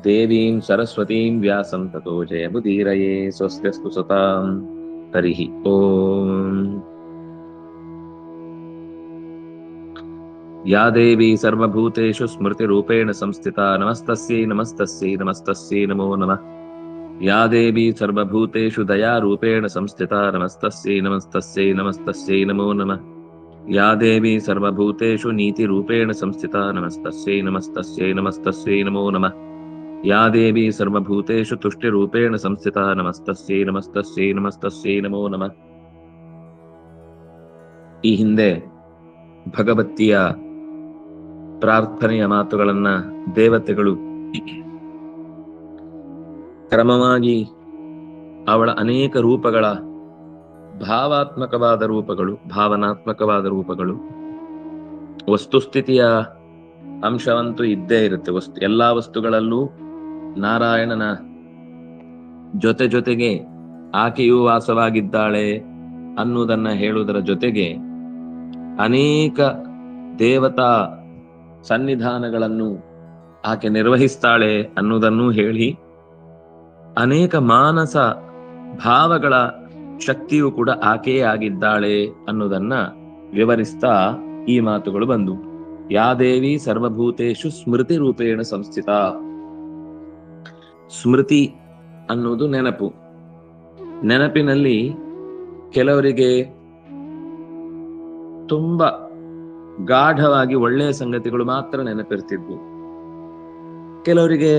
ದೇವೀಂ ಸರಸ್ವತೀಂ ವ್ಯಾಸಂ ತತೋ ಜಯಮುದೀರಯೇ ಸ್ವಸ್ತ್ಯಸ್ತು ಸತಾಂ ಹರಿಃ ಓಂ. ಯಾ ದೇವಿ ಸರ್ವಭೂತೇಷು ಸ್ಮೃತಿರೂಪೇಣ ಸಂಸ್ಥಿತಾ ನಮಸ್ತಸ್ಯೈ ನಮಸ್ತಸ್ಯೈ ನಮಸ್ತಸ್ಯೈ ನಮೋ ನಮಃ. ಯಾ ದೇವಿ ಸರ್ವಭೂತೇಷು ದಯಾರೂಪೇಣ ಸಂಸ್ಥಿತಾ ನಮಸ್ತಸ್ಯೈ ನಮಸ್ತಸ್ಯೈ ನಮಸ್ತಸ್ಯೈ ನಮೋ ನಮಃ. ಯಾ ದೇವಿ ಸರ್ವಭೂತೇಷು ನೀತಿರೂಪೇಣ ಸಂಸ್ಥಿತಾ ನಮಸ್ತಸ್ಯೈ ನಮಸ್ತಸ್ಯೈ ನಮಸ್ತಸ್ಯೈ ನಮೋ ನಮಃ. ಯಾ ದೇವಿ ಸರ್ವಭೂತೇಷು ತುಷ್ಟಿರೂಪೇಣ ಸಂಸ್ಥಿತಾ ನಮಸ್ತಸ್ಯೈ ನಮಸ್ತಸ್ಯೈ ನಮಸ್ತಸ್ಯೈ ನಮೋ ನಮಃ. ಈ ಹಿಂದೆ ಭಗವತಿಯ ಪ್ರಾರ್ಥನೆಯ ಮಾತುಗಳನ್ನ ದೇವತೆಗಳು ಕ್ರಮವಾಗಿ ಅವಳ ಅನೇಕ ರೂಪಗಳ ಭಾವಾತ್ಮಕವಾದ ರೂಪಗಳು, ಭಾವನಾತ್ಮಕವಾದ ರೂಪಗಳು, ವಸ್ತುಸ್ಥಿತಿಯ ಅಂಶವಂತೂ ಇದ್ದೇ ಇರುತ್ತೆ. ಎಲ್ಲಾ ವಸ್ತುಗಳಲ್ಲೂ ನಾರಾಯಣನ ಜೊತೆಗೆ ಆಕೆಯೂ ವಾಸವಾಗಿದ್ದಾಳೆ ಅನ್ನುವುದನ್ನ ಹೇಳುವುದರ ಜೊತೆಗೆ ಅನೇಕ ದೇವತಾ ಸನ್ನಿಧಾನಗಳನ್ನು ಆಕೆ ನಿರ್ವಹಿಸ್ತಾಳೆ ಅನ್ನುವುದನ್ನು ಹೇಳಿ, ಅನೇಕ ಮಾನಸ ಭಾವಗಳ ಶಕ್ತಿಯೂ ಕೂಡ ಆಕೆಯೇ ಆಗಿದ್ದಾಳೆ ಅನ್ನುವುದನ್ನ ವಿವರಿಸ್ತಾ ಈ ಮಾತುಗಳು ಬಂದು. ಯಾ ದೇವಿ ಸರ್ವಭೂತೇಷು ಸ್ಮೃತಿ ರೂಪೇಣ ಸಂಸ್ಥಿತ. ಸ್ಮೃತಿ ಅನ್ನುವುದು ನೆನಪು. ನೆನಪಿನಲ್ಲಿ ಕೆಲವರಿಗೆ ತುಂಬಾ ಗಾಢವಾಗಿ ಒಳ್ಳೆಯ ಸಂಗತಿಗಳು ಮಾತ್ರ ನೆನಪಿರ್ತಿದ್ವು. ಕೆಲವರಿಗೆ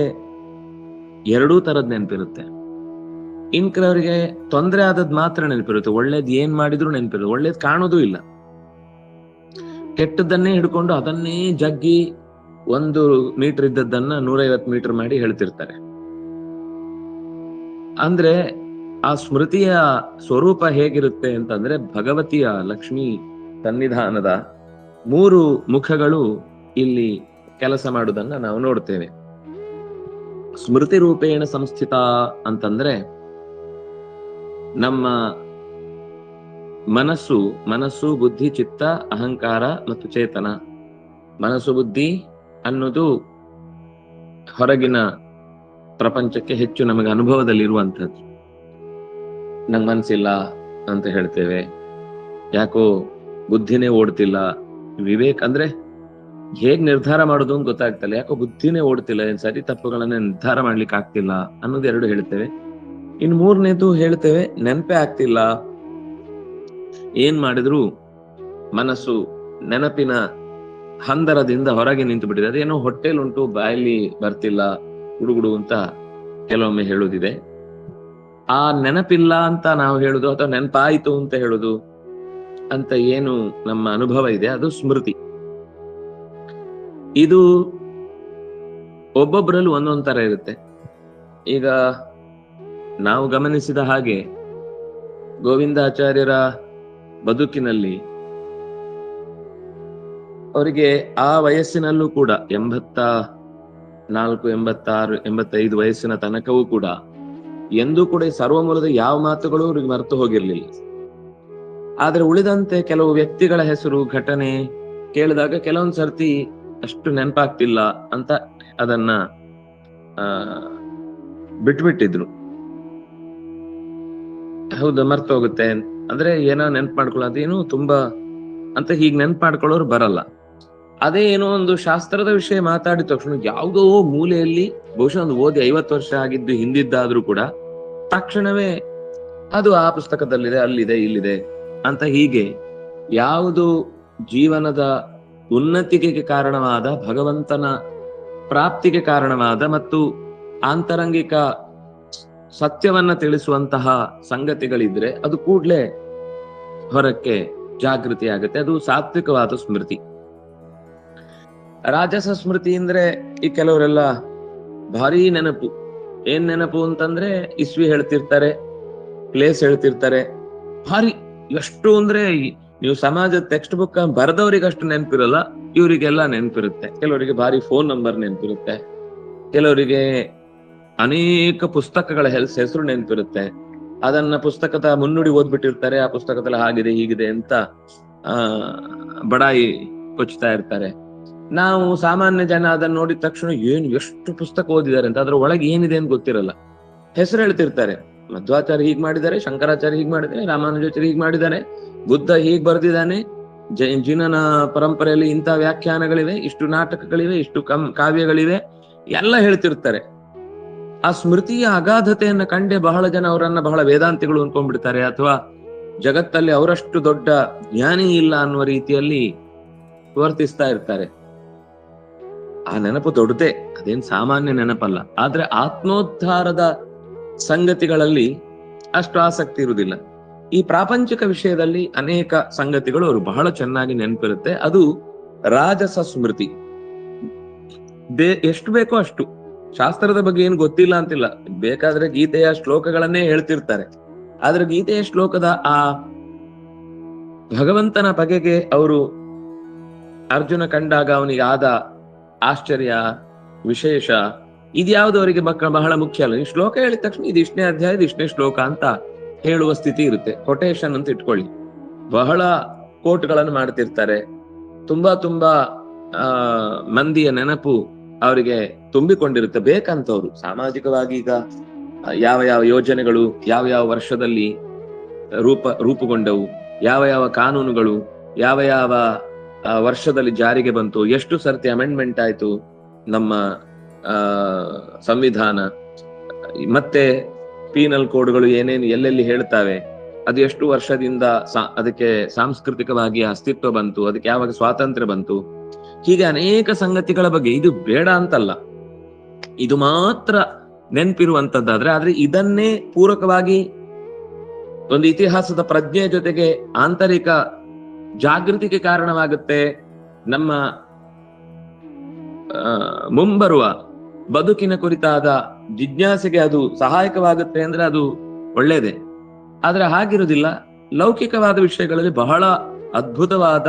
ಎರಡೂ ತರದ್ ನೆನಪಿರುತ್ತೆ. ಇನ್ ಕೆಲವರಿಗೆ ತೊಂದರೆ ಆದದ್ ಮಾತ್ರ ನೆನಪಿರುತ್ತೆ. ಒಳ್ಳೇದ್ ಏನ್ ಮಾಡಿದ್ರು ನೆನಪಿರುತ್ತೆ. ಒಳ್ಳೇದ್ ಕಾಣೋದು ಇಲ್ಲ. ಕೆಟ್ಟದ್ದನ್ನೇ ಹಿಡ್ಕೊಂಡು ಅದನ್ನೇ ಜಗ್ಗಿ 1 ಮೀಟರ್ ಇದ್ದದ್ದನ್ನ 150 ಮೀಟರ್ ಮಾಡಿ ಹೇಳ್ತಿರ್ತಾರೆ. ಅಂದ್ರೆ ಆ ಸ್ಮೃತಿಯ ಸ್ವರೂಪ ಹೇಗಿರುತ್ತೆ ಅಂತಂದ್ರೆ, ಭಗವತಿಯ ಲಕ್ಷ್ಮೀ ಸನ್ನಿಧಾನದ 3 ಮುಖಗಳು ಇಲ್ಲಿ ಕೆಲಸ ಮಾಡುವುದನ್ನ ನಾವು ನೋಡ್ತೇವೆ. ಸ್ಮೃತಿ ರೂಪೇಣ ಸಂಸ್ಥಿತ ಅಂತಂದ್ರೆ, ನಮ್ಮ ಮನಸ್ಸು ಬುದ್ಧಿ ಚಿತ್ತ ಅಹಂಕಾರ ಮತ್ತು ಚೇತನ. ಮನಸ್ಸು ಬುದ್ಧಿ ಅನ್ನೋದು ಹೊರಗಿನ ಪ್ರಪಂಚಕ್ಕೆ ಹೆಚ್ಚು ನಮಗೆ ಅನುಭವದಲ್ಲಿರುವಂಥದ್ದು. ನಂಗೆ ಮನಸ್ಸಿಲ್ಲ ಅಂತ ಹೇಳ್ತೇವೆ. ಯಾಕೋ ಬುದ್ಧಿನೇ ಓಡ್ತಿಲ್ಲ. ವಿವೇಕ್ ಅಂದ್ರೆ ಹೇಗ್ ನಿರ್ಧಾರ ಮಾಡೋದು ಅಂತ ಗೊತ್ತಾಗ್ತಲ್ಲ. ಯಾಕೋ ಬುದ್ಧಿನೇ ಓಡ್ತಿಲ್ಲ, ಸರಿ ತಪ್ಪುಗಳನ್ನ ನಿರ್ಧಾರ ಮಾಡ್ಲಿಕ್ಕೆ ಆಗ್ತಿಲ್ಲ ಅನ್ನೋದು 2 ಹೇಳ್ತೇವೆ. ಇನ್ನು 3ನೇದು ಹೇಳ್ತೇವೆ, ನೆನಪೇ ಆಗ್ತಿಲ್ಲ. ಏನ್ ಮಾಡಿದ್ರು ಮನಸ್ಸು ನೆನಪಿನ ಹಂದರದಿಂದ ಹೊರಗೆ ನಿಂತು ಬಿಟ್ಟಿದೆ. ಅದೇನೋ ಹೊಟ್ಟೆಲುಂಟು, ಬಾಯಲ್ಲಿ ಬರ್ತಿಲ್ಲ, ಗುಡುಗುಡು ಅಂತ ಕೆಲವೊಮ್ಮೆ ಹೇಳುವುದಿದೆ. ಆ ನೆನಪಿಲ್ಲ ಅಂತ ನಾವು ಹೇಳುದು ಅಥವಾ ನೆನಪಾಯಿತು ಅಂತ ಹೇಳುದು ಅಂತ ಏನು ನಮ್ಮ ಅನುಭವ ಇದೆ, ಅದು ಸ್ಮೃತಿ. ಇದು ಒಬ್ಬೊಬ್ಬರಲ್ಲೂ ಒಂದೊಂದ್ ತರ ಇರುತ್ತೆ. ಈಗ ನಾವು ಗಮನಿಸಿದ ಹಾಗೆ ಗೋವಿಂದಾಚಾರ್ಯರ ಬದುಕಿನಲ್ಲಿ ಅವರಿಗೆ ಆ ವಯಸ್ಸಿನಲ್ಲೂ ಕೂಡ 84, 86, 85 ವಯಸ್ಸಿನ ತನಕವೂ ಕೂಡ ಎಂದೂ ಕೂಡ ಸರ್ವಮೂಲದ ಯಾವ ಮಾತುಗಳು ಅವ್ರಿಗೆ ಮರೆತು ಹೋಗಿರ್ಲಿಲ್ಲ. ಆದ್ರೆ ಉಳಿದಂತೆ ಕೆಲವು ವ್ಯಕ್ತಿಗಳ ಹೆಸರು, ಘಟನೆ ಕೇಳಿದಾಗ ಕೆಲವೊಂದ್ ಸರ್ತಿ ಅಷ್ಟು ನೆನಪಾಗ್ತಿಲ್ಲ ಅಂತ ಅದನ್ನ ಬಿಟ್ಬಿಟ್ಟಿದ್ರು. ಹೌದು, ಮರ್ತು ಹೋಗುತ್ತೆ ಅಂದ್ರೆ ಏನೋ ನೆನ್ಪು ಮಾಡ್ಕೊಳ್ಳೋದು, ಏನು ತುಂಬಾ ಅಂತ ಹೀಗ್ ನೆನ್ಪು ಮಾಡ್ಕೊಳ್ಳೋರು ಬರಲ್ಲ. ಅದೇ ಏನೋ ಒಂದು ಶಾಸ್ತ್ರದ ವಿಷಯ ಮಾತಾಡಿದ ತಕ್ಷಣ ಯಾವುದೋ ಮೂಲೆಯಲ್ಲಿ ಬಹುಶಃ ಒಂದು ಓದಿ 50 ವರ್ಷ ಆಗಿದ್ದು ಹಿಂದಿದ್ದಾದ್ರೂ ಕೂಡ ತಕ್ಷಣವೇ ಅದು ಆ ಪುಸ್ತಕದಲ್ಲಿದೆ, ಅಲ್ಲಿದೆ, ಇಲ್ಲಿದೆ ಅಂತ ಹೀಗೆ ಯಾವುದು ಜೀವನದ ಉನ್ನತಿಗೆ ಕಾರಣವಾದ, ಭಗವಂತನ ಪ್ರಾಪ್ತಿಗೆ ಕಾರಣವಾದ ಮತ್ತು ಆಂತರಂಗಿಕ ಸತ್ಯವನ್ನ ತಿಳಿಸುವಂತಹ ಸಂಗತಿಗಳಿದ್ರೆ ಅದು ಕೂಡ್ಲೆ ಹೊರಕ್ಕೆ ಜಾಗೃತಿ ಆಗುತ್ತೆ. ಅದು ಸಾತ್ವಿಕವಾದ ಸ್ಮೃತಿ. ರಾಜಸ ಸ್ಮೃತಿ ಅಂದ್ರೆ ಈ ಕೆಲವರೆಲ್ಲ ಭಾರಿ ನೆನಪು. ಏನ್ ನೆನಪು ಅಂತಂದ್ರೆ ಇಸ್ವಿ ಹೇಳ್ತಿರ್ತಾರೆ, ಪ್ಲೇಸ್ ಹೇಳ್ತಿರ್ತಾರೆ. ಭಾರಿ ಎಷ್ಟು ಅಂದ್ರೆ ನೀವು ಸಮಾಜದ ಟೆಕ್ಸ್ಟ್ ಬುಕ್ ಬರೆದವರಿಗೆ ಅಷ್ಟು ನೆನಪಿರಲ್ಲ, ಇವರಿಗೆಲ್ಲ ನೆನಪಿರುತ್ತೆ. ಕೆಲವರಿಗೆ ಭಾರಿ ಫೋನ್ ನಂಬರ್ ನೆನಪಿರುತ್ತೆ, ಕೆಲವರಿಗೆ ಅನೇಕ ಪುಸ್ತಕಗಳ ಹೆಸರು ನೆನಪಿರುತ್ತೆ. ಅದನ್ನ ಪುಸ್ತಕದ ಮುನ್ನುಡಿ ಓದ್ಬಿಟ್ಟಿರ್ತಾರೆ. ಆ ಪುಸ್ತಕದಲ್ಲಿ ಹಾಗಿದೆ ಹೀಗಿದೆ ಅಂತ ಬಡಾಯಿ ಕೊಚ್ತಾ ಇರ್ತಾರೆ. ನಾವು ಸಾಮಾನ್ಯ ಜನ ಅದನ್ನ ನೋಡಿದ ತಕ್ಷಣ ಏನು ಎಷ್ಟು ಪುಸ್ತಕ ಓದಿದ್ದಾರೆ ಅಂತ, ಅದ್ರ ಒಳಗೆ ಏನಿದೆ ಅಂತ ಗೊತ್ತಿರಲ್ಲ. ಹೆಸರು ಹೇಳ್ತಿರ್ತಾರೆ, ಮಧ್ವಾಚಾರ್ಯ ಹೀಗ್ ಮಾಡಿದ್ದಾರೆ, ಶಂಕರಾಚಾರ್ಯ ಹೀಗ್ ಮಾಡಿದ್ದಾರೆ, ರಾಮಾನುಜಾಚಾರ್ಯ ಹೀಗ್ ಮಾಡಿದ್ದಾರೆ, ಬುದ್ಧ ಹೀಗ್ ಬರ್ದಿದ್ದಾನೆ, ಜಿನನ ಪರಂಪರೆಯಲ್ಲಿ ಇಂಥ ವ್ಯಾಖ್ಯಾನಗಳಿವೆ, ಇಷ್ಟು ನಾಟಕಗಳಿವೆ, ಇಷ್ಟು ಕಾವ್ಯಗಳಿವೆ, ಎಲ್ಲ ಹೇಳ್ತಿರ್ತಾರೆ. ಆ ಸ್ಮೃತಿಯ ಅಗಾಧತೆಯನ್ನ ಕಂಡೆ ಬಹಳ ಜನ ಅವರನ್ನ ಬಹಳ ವೇದಾಂತಿಗಳು ಅನ್ಕೊಂಡ್ಬಿಡ್ತಾರೆ, ಅಥವಾ ಜಗತ್ತಲ್ಲಿ ಅವರಷ್ಟು ದೊಡ್ಡ ಜ್ಞಾನಿ ಇಲ್ಲ ಅನ್ನುವ ರೀತಿಯಲ್ಲಿ ವರ್ತಿಸ್ತಾ ಇರ್ತಾರೆ. ಆ ನೆನಪು ದೊಡ್ಡದೇ, ಅದೇನ್ ಸಾಮಾನ್ಯ ನೆನಪಲ್ಲ. ಆದ್ರೆ ಆತ್ಮೋದ್ಧಾರದ ಸಂಗತಿಗಳಲ್ಲಿ ಅಷ್ಟು ಆಸಕ್ತಿ ಇರುವುದಿಲ್ಲ. ಈ ಪ್ರಾಪಂಚಿಕ ವಿಷಯದಲ್ಲಿ ಅನೇಕ ಸಂಗತಿಗಳು ಅವರು ಬಹಳ ಚೆನ್ನಾಗಿ ನೆನಪಿರುತ್ತೆ. ಅದು ರಾಜಸ ಸ್ಮೃತಿ. ಎಷ್ಟು ಬೇಕೋ ಅಷ್ಟು. ಶಾಸ್ತ್ರದ ಬಗ್ಗೆ ಏನು ಗೊತ್ತಿಲ್ಲ ಅಂತಿಲ್ಲ, ಬೇಕಾದ್ರೆ ಗೀತೆಯ ಶ್ಲೋಕಗಳನ್ನೇ ಹೇಳ್ತಿರ್ತಾರೆ. ಆದ್ರೆ ಗೀತೆಯ ಶ್ಲೋಕದ ಆ ಭಗವಂತನ ಬಗೆಗೆ ಅವರು ಅರ್ಜುನ ಕಂಡಾಗ ಅವನಿಗೆ ಆದ ಆಶ್ಚರ್ಯ, ವಿಶೇಷ, ಇದ್ಯಾವುದು ಅವರಿಗೆ ಬಹಳ ಮುಖ್ಯ ಅಲ್ಲ. ಈ ಶ್ಲೋಕ ಹೇಳಿದ ತಕ್ಷಣ ಇದು ಇಷ್ಟನೇ ಅಧ್ಯಾಯ, ಇಷ್ಟನೇ ಶ್ಲೋಕ ಅಂತ ಹೇಳುವ ಸ್ಥಿತಿ ಇರುತ್ತೆ. ಕೊಟೇಶನ್ ಅಂತ ಇಟ್ಕೊಳ್ಳಿ, ಬಹಳ ಕೋಟ್ಗಳನ್ನು ಮಾಡ್ತಿರ್ತಾರೆ. ತುಂಬಾ ಮಂದಿಯ ನೆನಪು ಅವರಿಗೆ ತುಂಬಿಕೊಂಡಿರುತ್ತೆ. ಬೇಕಂತವ್ರು ಸಾಮಾಜಿಕವಾಗಿ ಈಗ ಯಾವ ಯಾವ ಯೋಜನೆಗಳು ಯಾವ ಯಾವ ವರ್ಷದಲ್ಲಿ ರೂಪುಗೊಂಡವು, ಯಾವ ಯಾವ ಕಾನೂನುಗಳು ಯಾವ ಯಾವ ವರ್ಷದಲ್ಲಿ ಜಾರಿಗೆ ಬಂತು, ಎಷ್ಟು ಸರ್ತಿ ಅಮೆಂಡ್ಮೆಂಟ್ ಆಯ್ತು ನಮ್ಮ ಸಂವಿಧಾನ, ಮತ್ತೆ ಪೀನಲ್ ಕೋಡ್ಗಳು ಏನೇನು ಎಲ್ಲೆಲ್ಲಿ ಹೇಳ್ತಾವೆ, ಅದು ಎಷ್ಟು ವರ್ಷದಿಂದ ಅದಕ್ಕೆ ಸಾಂಸ್ಕೃತಿಕವಾಗಿ ಅಸ್ತಿತ್ವ ಬಂತು, ಅದಕ್ಕೆ ಯಾವಾಗ ಸ್ವಾತಂತ್ರ್ಯ ಬಂತು, ಹೀಗೆ ಅನೇಕ ಸಂಗತಿಗಳ ಬಗ್ಗೆ. ಇದು ಬೇಡ ಅಂತಲ್ಲ, ಇದು ಮಾತ್ರ ನೆನಪಿರುವಂತದ್ದಾದ್ರೆ, ಆದ್ರೆ ಇದನ್ನೇ ಪೂರಕವಾಗಿ ಒಂದು ಇತಿಹಾಸದ ಪ್ರಜ್ಞೆ ಜೊತೆಗೆ ಆಂತರಿಕ ಜಾಗೃತಿಗೆ ಕಾರಣವಾಗುತ್ತೆ. ನಮ್ಮ ಮುಂಬರುವ ಬದುಕಿನ ಕುರಿತಾದ ಜಿಜ್ಞಾಸೆಗೆ ಅದು ಸಹಾಯಕವಾಗುತ್ತೆ ಅಂದ್ರೆ ಅದು ಒಳ್ಳೇದೇ. ಆದ್ರೆ ಹಾಗಿರುವುದಿಲ್ಲ. ಲೌಕಿಕವಾದ ವಿಷಯಗಳಲ್ಲಿ ಬಹಳ ಅದ್ಭುತವಾದ